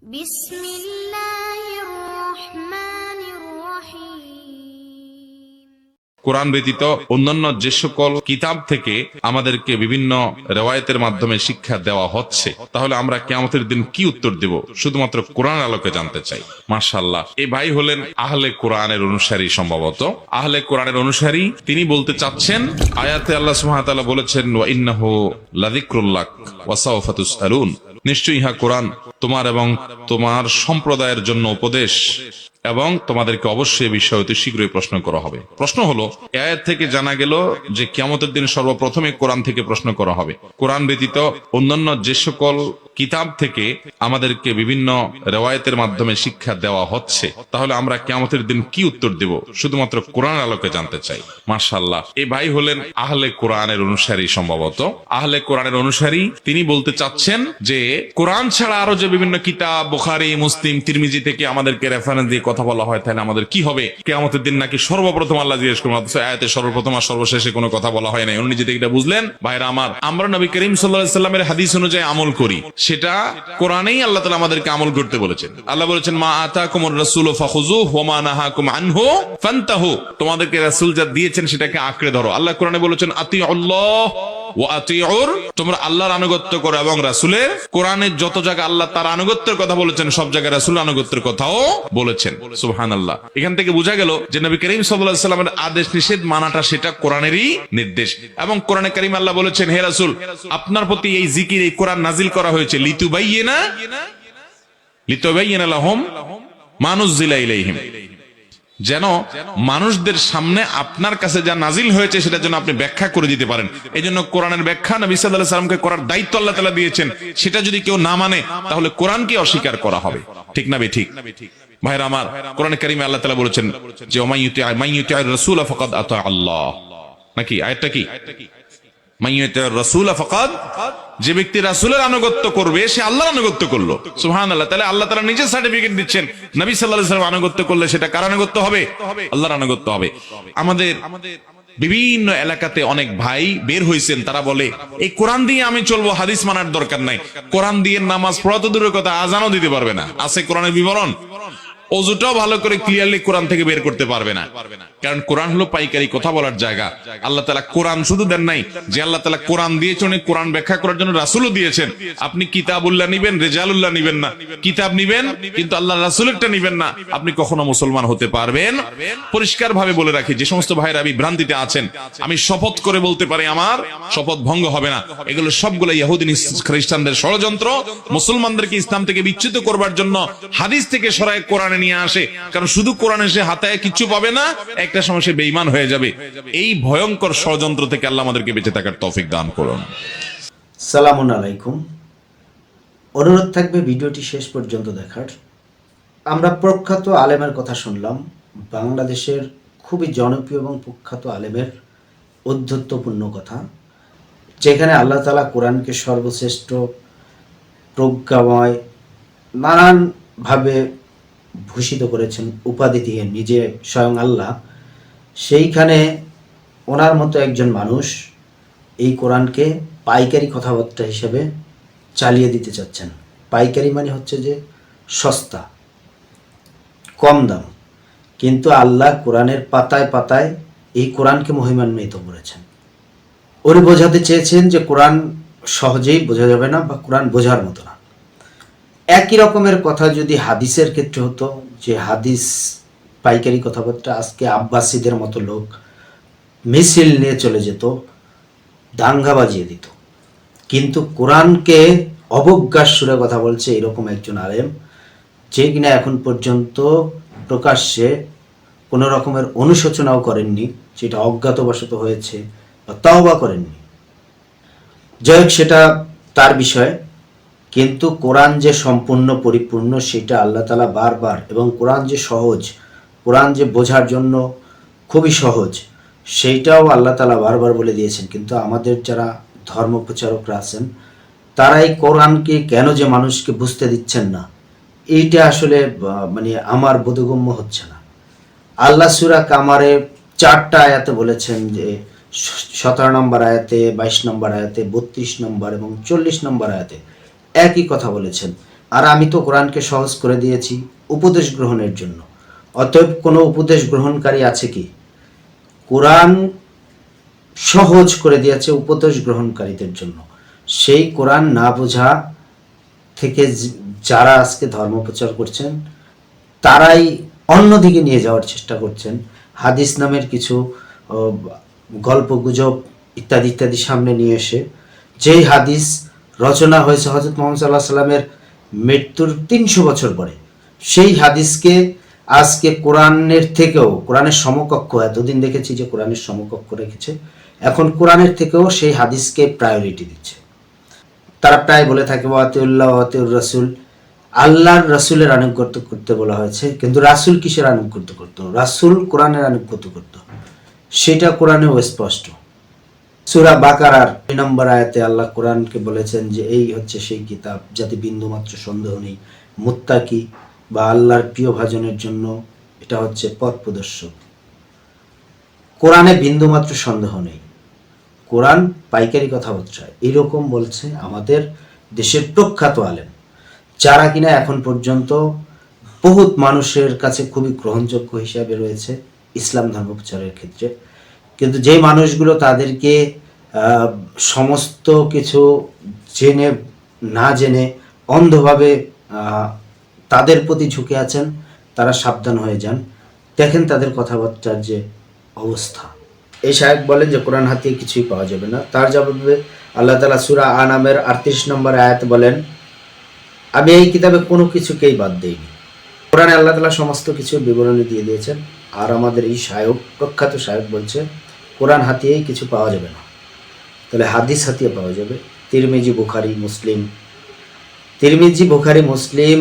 বিসমিল্লাহির রহমানির রহিম। কোরআন ব্যতীত অন্যান্য যে সকল কিতাব থেকে আমাদেরকে বিভিন্ন রেওয়ায়েতের মাধ্যমে শিক্ষা দেওয়া হচ্ছে, তাহলে আমরা কিয়ামতের দিন কি উত্তর দেব শুধুমাত্র কোরআন আলোকে জানতে চাই। মাশাআল্লাহ, এই ভাই হলেন আহলে কোরআনের অনুসারী। সম্ভবত আহলে কোরআনের অনুসারী। তিনি বলতে চাচ্ছেন, আয়াতে আল্লাহ সুবহানাহু ওয়া তাআলা বলেছেন, ওয়া ইন্নাহু লাযিকরুল্লাক ওয়া সাওফা তুসআলুন, নিশ্চয়ই ইহা কোরআন তোমার এবং তোমার সম্প্রদায়ের জন্য উপদেশ, এবং তোমাদেরকে অবশ্যই বিষয় অতি শীঘ্রই প্রশ্ন করা হবে। প্রশ্ন হলো, আয়াত থেকে জানা গেল যে কিয়ামতের দিন সর্বপ্রথমে কোরআন থেকে প্রশ্ন করা হবে। কোরআন ব্যতীত অন্যান্য যে সকল কিতাব থেকে আমাদেরকে বিভিন্ন রেওয়ায়েতের মাধ্যমে শিক্ষা দেওয়া হচ্ছে, তাহলে আমরা কিয়ামতের দিন কি উত্তর দেব শুধুমাত্র কোরআন আলোকে জানতে চাই। মাশাআল্লাহ, এই ভাই হলেন আহলে কোরআনের অনুসারী। সম্ভবত আহলে কোরআনের অনুসারী। তিনি বলতে চাচ্ছেন যে কোরআন ছাড়া আরো যে বিভিন্ন কিতাব, বুখারী, মুসলিম, তিরমিজি থেকে আমাদেরকে রেফারেন্স দিয়ে কথা বলা হয়, তাহলে আমাদের কি হবে? কিয়ামতের দিন নাকি সর্বপ্রথম আল্লাহ জিজ্ঞেস করবেন, অথচ আয়াতে সর্বপ্রথম আর সর্বশেষে কোনো কথা বলা হয় নাই। উনি নিজে থেকে এটা বুঝলেন। ভাইরা আমার, আমরা নবী করিম সাল্লাল্লাহু আলাইহি সাল্লামের হাদিস অনুযায়ী আমল করি, সেটা কোরআনেই আল্লাহ তাআলা আমাদেরকে আমল করতে বলেছেন। আল্লাহ বলেছেন, মা আতাকুমুর রাসূলু ফাখুযুহু ওয়া মা নাহাকুম আনহু ফান্তাহু, তোমাদেরকে রাসূল যা দিয়েছেন সেটাকে আঁকড়ে ধরো। আল্লাহ কোরআনে বলেছেন, আতিউল্লাহ ওয়া আতিউর, তোমরা আল্লাহর আনুগত্য করো এবং রাসূলের। কোরআনের যত জায়গায় আল্লাহ তার আনুগত্যের কথা বলেছেন, সব জায়গায় রাসূলের আনুগত্যের কথাও বলেছেন। সুবহানাল্লাহ। এখান থেকে বোঝা গেল যে নবী করিম সাল্লাল্লাহু আলাইহি সাল্লামের আদেশ নিষেধ মানাটা সেটা কোরআনেরই নির্দেশ। এবং কোরআনে কারীম আল্লাহ বলেছেন, হে রাসূল, আপনার প্রতি এই জিকির, এই কোরআন নাজিল করা হয়েছে লিতুবাইয়িনা লাহুম মা নুযিলা ইলাইহিম, যেন মানুষদের সামনে আপনার কাছে যা নাজিল হয়েছে সেটা যেন আপনি ব্যাখ্যা করে দিতে পারেন। এই জন্য কোরআনের ব্যাখ্যা নবী সাল্লাল্লাহু আলাইহি সাল্লামকে করার দায়িত্ব আল্লাহ তাআলা দিয়েছেন। সেটা যদি কেউ না মানে, তাহলে কোরআনকে অস্বীকার করা হবে। ঠিক না বে ঠিক? ভাইরা আমার, কোরআনে কারীমে আল্লাহ তাআলা বলেছেন যে মাইয়ুতি'আর রাসূলা ফাকাদ আতা আল্লাহ, নাকি আয়াতটা কি? মাইয়ুতি'আর রাসূলা ফাকাদ, যে ব্যক্তি রাসূলের আনুগত্য করবে সে আল্লাহর আনুগত্য করলো। সুবহানাল্লাহ। তাহলে আল্লাহ তাআলা নিজে সার্টিফিকেট দিচ্ছেন, নবী সাল্লাল্লাহু আলাইহি ওয়াসাল্লাম আনুগত্য করলে সেটা কার আনুগত্য হবে? আল্লাহর আনুগত্য হবে। আমাদের বিভিন্ন এলাকাতে অনেক ভাই বের হয়েছেন, তারা বলে এই কোরআন দিয়ে আমি চলবো, হাদিস মানার দরকার নাই। কোরআন দিয়ে নামাজ পড়া তো দূরের কথা, আজানও দিতে পারবে না। আছে কোরআনের বিবরণ, ওযুটাও ভালো করে ক্লিয়ারলি কোরআন থেকে বের করতে পারবে না। কারণ কোরআন হলো পাইকারি কথা বলার জায়গা। আল্লাহ তাআলা কোরআন শুধু দেন নাই, যে আল্লাহ তাআলা কোরআন দিয়েছেন, কোরআন ব্যাখ্যা করার জন্য রাসূলও দিয়েছেন। আপনি কিতাবুল্লাহ নিবেন, রেজালুল্লাহ নিবেন না। কিতাব নিবেন কিন্তু আল্লাহর রাসূলেরটা নিবেন না, আপনি কখনো মুসলমান হতে পারবেন? পরিষ্কার ভাবে বলে রাখি, যে সমস্ত ভাইরা বিভ্রান্তিতে আছেন, আমি শপথ করে বলতে পারি আমার শপথ ভঙ্গ হবে না। এগুলো সবগুলো ইহুদি খ্রিস্টানদের ষড়যন্ত্র, মুসলমানদেরকে ইসলাম থেকে বিচ্যুত করবার জন্য হাদিস থেকে সরায় কোরআনে নিয়ে আসে। কারণ শুধু কোরআনে সে হাতায় কিচ্ছু পাবে না, একটা সময় সে বেঈমান হয়ে যাবে। এই ভয়ঙ্কর ষড়যন্ত্র থেকে আল্লাহ আমাদেরকে বেঁচে থাকার তৌফিক দান করুন। সালামুন আলাইকুম। অনুরোধ থাকবে ভিডিওটি শেষ পর্যন্ত দেখার। আমরা প্রখ্যাত আলেমের কথা শুনলাম, বাংলাদেশের খুবই জনপ্রিয় এবং প্রখ্যাত আলেমের ঔদ্ধত্যপূর্ণ কথা, যেখানে আল্লাহ তাআলা কোরআনকে সর্বশ্রেষ্ঠ, প্রজ্ঞাময়, নানানভাবে ভূষিত করেছেন উপাধি দিয়ে, নিজে স্বয়ং আল্লাহ। সেইখানে ওনার মতো একজন মানুষ এই কোরআনকে পাইকারি কথাবার্তা হিসেবে চালিয়ে দিতে চাচ্ছেন। পাইকারি মানে হচ্ছে যে সস্তা, কম দাম। কিন্তু আল্লাহ কোরআনের পাতায় পাতায় এই কোরআনকে মহিমান্বিত করেছেন। উনি বোঝাতে চেয়েছেন যে কোরআন সহজেই বোঝা যাবে না, বা কোরআন বোঝার মতো না। একই রকমের কথা যদি হাদিসের ক্ষেত্রে হতো, যে হাদিস পাইকারি কথাবার্তা, আজকে আব্বাসীদের মতো লোক মিছিল নিয়ে চলে যেত, দাঙ্গা বাজিয়ে দিত। কিন্তু কোরআনকে অবজ্ঞার সুরে কথা বলছে এরকম একজন আলেম, যে কিনা এখন পর্যন্ত প্রকাশ্যে কোনো রকমের অনুশোচনাও করেননি, যেটা অজ্ঞাতবশত হয়েছে, বা তাওবা করেননি। যাই হোক, সেটা তার বিষয়। কিন্তু কোরআন যে সম্পূর্ণ পরিপূর্ণ সেটা আল্লাহ তাআলা বারবার, এবং কোরআন যে সহজ, কোরআন যে বোঝার জন্য খুবই সহজ, সেইটাও আল্লাহ তাআলা বারবার বলে দিয়েছেন। কিন্তু আমাদের যারা ধর্ম প্রচারকরা আছেন, তারা এই কোরআনকে কেন যে মানুষকে বুঝতে দিচ্ছেন না, এইটা আসলে মানে আমার বোধগম্য হচ্ছে না। আল্লাহ সূরা কামারে 4টা আয়াতে বলেছেন, যে 17 নম্বর আয়াতে, 22 নম্বর আয়াতে, 32 নম্বর এবং 40 নম্বর আয়াতে একই কথা বলেছেন, আর আমি তো কোরআনকে সহজ করে দিয়েছি উপদেশ গ্রহণের জন্য। অতএব কোনো উপদেশ গ্রহণকারী আছে কি? কোরআন সহজ করে দিয়েছে উপদেশ গ্রহণকারীদের জন্য। সেই কোরআন না বোঝা থেকে যারা আজকে ধর্ম প্রচার করছেন তারাই অন্যদিকে নিয়ে যাওয়ার চেষ্টা করছেন। হাদিস নামের কিছু গল্প গুজব ইত্যাদি ইত্যাদি সামনে নিয়ে এসে, যেই হাদিস রচনা হয়েছে হযরত মুহাম্মদ সাল্লাল্লাহু আলাইহি সাল্লামের মৃত্যুর 300 বছর পরে, সেই হাদিসকে আজকে কোরআনের থেকেও, কোরআনের সমকক্ষ, এতদিন দেখেছি যে কোরআনের সমকক্ষ রেখেছে, এখন কোরআনের থেকেও সেই হাদিসকে প্রায়োরিটি দিচ্ছে। তারা প্রায় বলে থাকে ওয়াতিউল্লাহ ওয়াতিউর রাসূল, আল্লাহর রাসূলের আনুগত্য করতে বলা হয়েছে, কিন্তু রাসূল কিসের আনুগত্য করতো? রাসূল কোরআনের আনুগত্য করত, সেটা কোরআনেও স্পষ্ট। সূরা বাকারার 2 নম্বর আয়াতে আল্লাহ কোরআনকে বলেছেন যে এই হচ্ছে সেই কিতাব যাতে বিন্দুমাত্র সন্দেহ নেই, মুত্তাকি বা আল্লাহর প্রিয় ভাজনের জন্য এটা হচ্ছে পথ প্রদর্শক। কোরআনে বিন্দুমাত্র সন্দেহ নেই, কোরআন পাইকারি কথাবার্তা, এইরকম বলছে আমাদের দেশের প্রখ্যাত আলেম, যারা কিনা এখন পর্যন্ত বহুত মানুষের কাছে খুবই গ্রহণযোগ্য হিসাবে রয়েছে ইসলাম ধর্ম প্রচারের ক্ষেত্রে। কিন্তু যেই মানুষগুলো তাদেরকে সমস্ত কিছু জেনে না জেনে অন্ধভাবে তাদের প্রতি ঝুঁকে আছেন, তারা সাবধান হয়ে যান। দেখেন তাদের কথাবার্তার যে অবস্থা। এই সাহেব বলেন যে কোরআন হাতিয়ে কিছুই পাওয়া যাবে না। তার জবাবে আল্লাহ তাআলা সূরা আনামের 38 নম্বর আয়াত বলেন, আমি এই কিতাবে কোনো কিছুকেই বাদ দেইনি। কোরআনে আল্লাহ তাআলা সমস্ত কিছুর বিবরণী দিয়ে দিয়েছেন। আর আমাদের এই সাহেব, প্রখ্যাত সাহেব বলছে কোরআন হাতিয়েই কিছু পাওয়া যাবে না, তাহলে হাদিস হাতিয়ে পাওয়া যাবে। তিরমিজি, বুখারী, মুসলিম, তিরমিজি, বুখারী, মুসলিম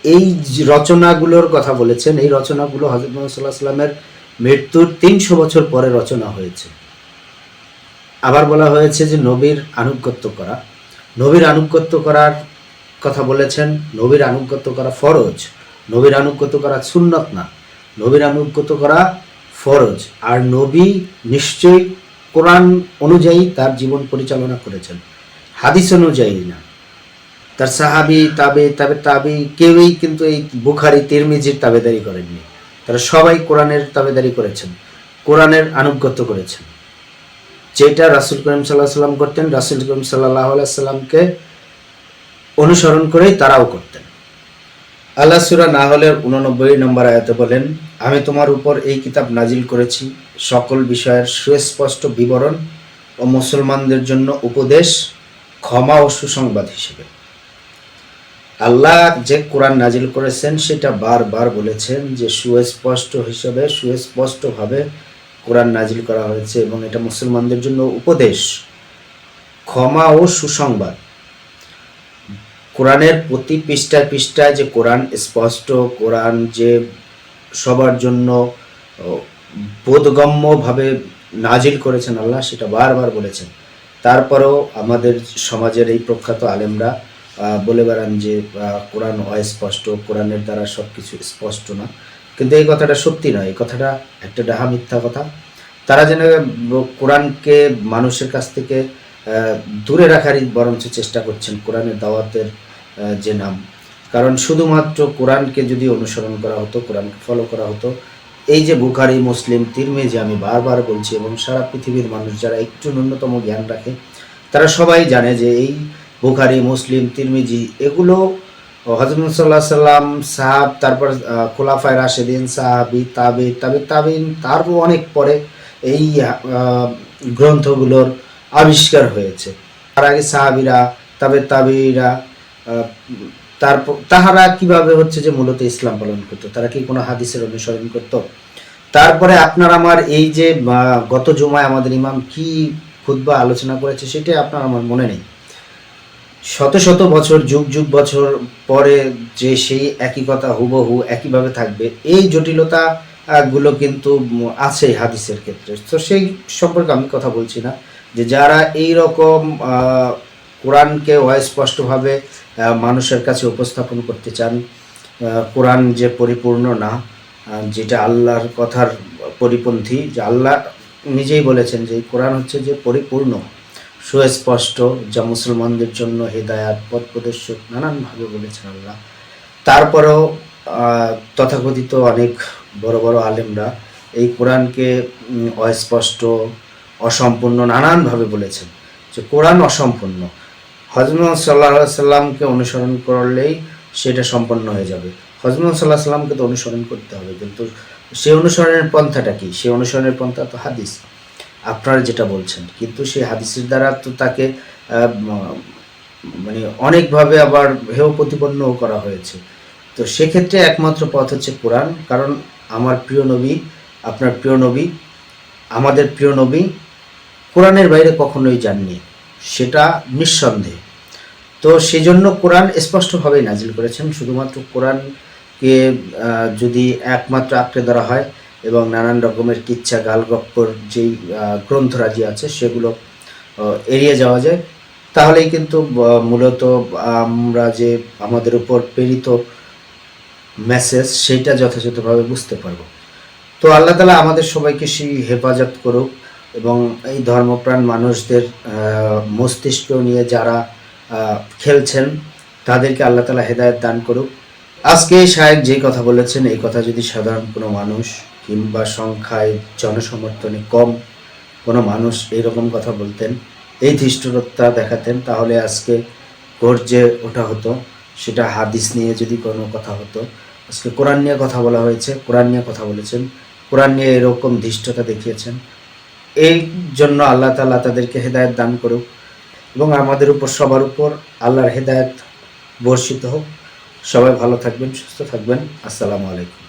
এই রচনাগুলোর কথা বলেছেন। এই রচনাগুলো হযরত মুহাম্মদ সাল্লাল্লাহু আলাইহি ওয়াসাল্লামের মৃত্যুর 300 বছর পরে রচনা হয়েছে। আবার বলা হয়েছে যে নবীর আনুগত্য করা, নবীর আনুগত্য করার কথা বলেছেন। নবীর আনুগত্য করা ফরজ, নবীর আনুগত্য করা সুন্নত না, নবীর আনুগত্য করা ফরজ। আর নবী নিশ্চয়ই কোরআন অনুযায়ী তার জীবন পরিচালনা করেছেন, হাদিস অনুযায়ী না। তার সাহাবী, তাবে কেউই কিন্তু এই বুখারী, তিরমিজির তাবেদারি করেননি। তারা সবাই কোরআনের তাবেদারি করেছেন, কোরআনের আনুগত্য করেছেন। যেটা রাসূল করিম সাল্লাল্লাহু আলাইহি ওয়াসাল্লাম করতেন, রাসূল করিম সাল্লাল্লাহু আলাইহি ওয়াসাল্লামকে অনুসরণ করেই তারাও করতেন। আল্লাহ সূরা নাহলের 89 নম্বর আয়াতে বলেন, আমি তোমার উপর এই কিতাব নাজিল করেছি সকল বিষয়ের সুস্পষ্ট বিবরণ ও মুসলমানদের জন্য উপদেশ, ক্ষমা ও সুসংবাদ হিসেবে। আল্লাহ যে কোরআন নাজিল করেছেন সেটা বারবার বলেছেন যে সুস্পষ্ট হিসেবে, সুস্পষ্টভাবে কোরআন নাজিল করা হয়েছে এবং এটা মুসলমানদের জন্য উপদেশ, ক্ষমা ও সুসংবাদ। কোরআনের প্রতি পৃষ্ঠায় পৃষ্ঠায় যে কোরআন স্পষ্ট, কোরআন যে সবার জন্য বোধগম্যভাবে নাজিল করেছেন আল্লাহ, সেটা বারবার বলেছেন। তারপরেও আমাদের সমাজের এই প্রখ্যাত আলেমরা বলে বেড়ান যে কোরআন অস্পষ্ট, কোরআনের দ্বারা সব কিছু স্পষ্ট না। কিন্তু এই কথাটা সত্যি নয়, এই কথাটা একটা ডাহা মিথ্যা কথা। তারা যেন কোরআনকে মানুষের কাছ থেকে দূরে রাখারই বরঞ্চ চেষ্টা করছেন, কোরআনের দাওয়াতের যে নাম। কারণ শুধুমাত্র কোরআনকে যদি অনুসরণ করা হতো, কোরআনকে ফলো করা হতো, এই যে বুখারী, মুসলিম, তিরমিজি, আমি বারবার বলছি এবং সারা পৃথিবীর মানুষ যারা একটু ন্যূনতম জ্ঞান রাখে তারা সবাই জানে যে এই বুখারী, মুসলিম, তিরমিজি এগুলো হযরত মুহাম্মদ সাল্লাল্লাহু আলাইহি ওয়াসাল্লাম, সাহাব, তারপর খোলাফায়ে রাশেদিন, সাহাবী, তাবেঈন, তারপর অনেক পরে এই গ্রন্থগুলোর আবিষ্কার হয়েছে। তার আগে সাহাবীরা, তাবেঈরা, তারপর তাহারা কিভাবে হচ্ছে যে মূলত ইসলাম পালন করতো? তারা কি কোনো হাদিসের অনুসরণ করতো? তারপরে আপনার আমার এই যে গত জুমায় আমাদের ইমাম কি খুতবা আলোচনা করেছে সেটাই আপনার আমার মনে নেই। শত শত বছর, যুগ যুগ বছর পরে যে সেই একই কথা হুবহু একইভাবে থাকবে, এই জটিলতা গুলো কিন্তু আছে হাদিসের ক্ষেত্রে। তো সেই সম্পর্কে আমি কথা বলছি না। যে যারা এই রকম কোরআনকে অস্পষ্টভাবে মানুষের কাছে উপস্থাপন করতে চান, কোরআন যে পরিপূর্ণ না, যেটা আল্লাহর কথার পরিপন্থী, যে আল্লাহ নিজেই বলেছেন যে কোরআন হচ্ছে যে পরিপূর্ণ, সুস্পষ্ট, যা মুসলমানদের জন্য হেদায়াত, পথ প্রদর্শক নানানভাবে বলেছেন আল্লাহ। তারপরেও তথাকথিত অনেক বড় বড় আলেমরা এই কোরআনকে অস্পষ্ট, অসম্পূর্ণ নানানভাবে বলেছেন যে কোরআন অসম্পূর্ণ। হযরত মুহাম্মদ সাল্লাল্লাহু আলাইহি সাল্লামকে অনুসরণ করলেই সেটা সম্পন্ন হয়ে যাবে। হযরত মুহাম্মদ সাল্লাল্লাহু আলাইহি সাল্লামকে তো অনুসরণ করতে হবে, কিন্তু সেই অনুসরণের পন্থাটা কি? সেই অনুসরণের পন্থা তো হাদিস, আপনারা যেটা বলছেন। কিন্তু সেই হাদিসের দ্বারা তো তাকে মানে অনেকভাবে আবার হেয় প্রতিপন্নও করা হয়েছে। তো সেক্ষেত্রে একমাত্র পথ হচ্ছে কোরআন। কারণ আমার প্রিয় নবী, আপনার প্রিয় নবী, আমাদের প্রিয় নবী কোরআনের বাইরে কখনোই যাননি, সেটা নিঃসন্দেহে। তো সেজন্য কোরআন স্পষ্টভাবেই নাজিল করেছেন। শুধুমাত্র কোরআনকে যদি একমাত্র আঁকড়ে ধরা হয় এবং নানান রকমের কিচ্ছা গালগপ্পর যেই গ্রন্থরাজি আছে সেগুলো এড়িয়ে যাওয়া যায়, তাহলেই কিন্তু মূলত আমরা যে আমাদের উপর প্রেরিত মেসেজ সেইটা যথাযথভাবে বুঝতে পারবো। তো আল্লাহ তাআলা আমাদের সবাইকে সেই হেফাজত করুক এবং এই ধর্মপ্রাণ মানুষদের মস্তিষ্ক নিয়ে যারা খেলছেন তাদেরকে আল্লাহ তাআলা হেদায়েত দান করুক। আজকে শায়েখ যেই কথা বলেছেন, এই কথা যদি সাধারণ কোনো মানুষ কিংবা সংখ্যায় জনসমর্থনে কম কোনো মানুষ এইরকম কথা বলতেন, এই ধৃষ্টতা দেখাতেন, তাহলে আজকে গর্জে ওঠা হতো। সেটা হাদিস নিয়ে যদি কোনো কথা হতো, আজকে কোরআন নিয়ে কথা বলা হয়েছে, কোরআন নিয়ে কথা বলেছেন, কোরআন নিয়ে এরকম ধৃষ্টতা দেখিয়েছেন। এই জন্য আল্লাহ তাআলা তাদেরকে হেদায়েত দান করুক এবং আমাদের উপর সবার উপর আল্লাহর হেদায়েত বর্ষিত হোক। সবাই ভালো থাকবেন, সুস্থ থাকবেন। আসসালামু আলাইকুম।